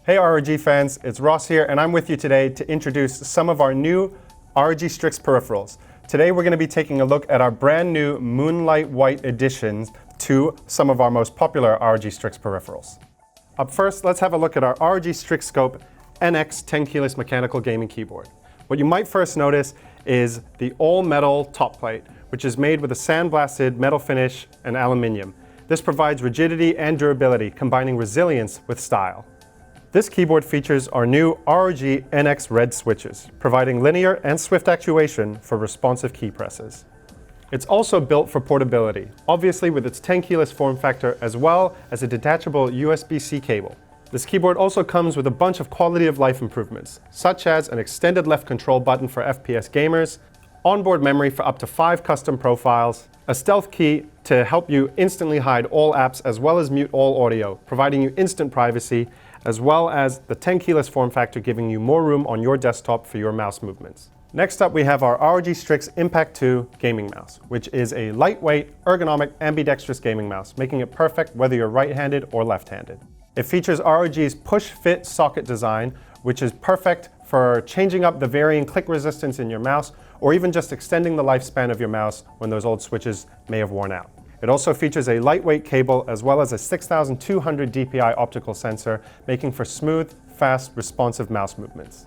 Hey ROG fans, it's Ross here, and I'm with you today to introduce some of our new ROG Strix peripherals. Today we're going to be taking a look at our brand new Moonlight White additions to some of our most popular ROG Strix peripherals. Up first, let's have a look at our ROG Strix Scope NX 10 keyless mechanical gaming keyboard. What you might first notice is the all-metal top plate, which is made with a sandblasted metal finish and aluminium. This provides rigidity and durability, combining resilience with style. This keyboard features our new ROG NX Red switches, providing linear and swift actuation for responsive key presses. It's also built for portability, obviously with its 10 keyless form factor as well as a detachable USB-C cable. This keyboard also comes with a bunch of quality of life improvements, such as an extended left control button for FPS gamers, onboard memory for up to 5 custom profiles, a stealth key to help you instantly hide all apps as well as mute all audio, providing you instant privacy, as well as the 10 keyless form factor giving you more room on your desktop for your mouse movements. Next up we have our ROG Strix Impact II gaming mouse, which is a lightweight, ergonomic, ambidextrous gaming mouse, making it perfect whether you're right-handed or left-handed. It features ROG's push-fit socket design, which is perfect for changing up the varying click resistance in your mouse, or even just extending the lifespan of your mouse when those old switches may have worn out. It also features a lightweight cable as well as a 6200 DPI optical sensor, making for smooth, fast, responsive mouse movements.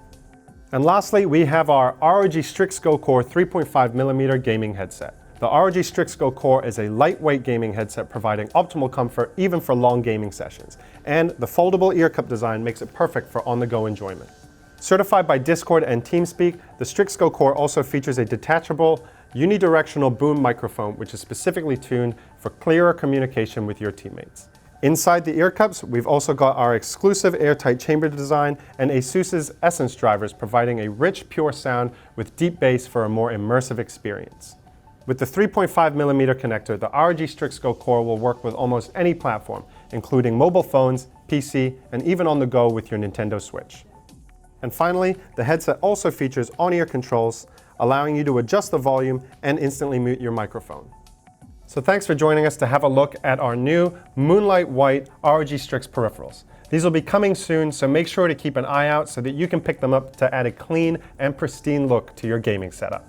And lastly, we have our ROG Strix Go Core 3.5mm gaming headset. The ROG Strix Go Core is a lightweight gaming headset providing optimal comfort even for long gaming sessions. And the foldable ear cup design makes it perfect for on-the-go enjoyment. Certified by Discord and TeamSpeak, the Strix Go Core also features a detachable, unidirectional boom microphone, which is specifically tuned for clearer communication with your teammates. Inside the ear cups, we've also got our exclusive airtight chamber design and ASUS's Essence drivers, providing a rich, pure sound with deep bass for a more immersive experience. With the 3.5mm connector, the ROG Strix Go Core will work with almost any platform, including mobile phones, PC, and even on the go with your Nintendo Switch. And finally, the headset also features on-ear controls, allowing you to adjust the volume and instantly mute your microphone. So thanks for joining us to have a look at our new Moonlight White ROG Strix peripherals. These will be coming soon, so make sure to keep an eye out so that you can pick them up to add a clean and pristine look to your gaming setup.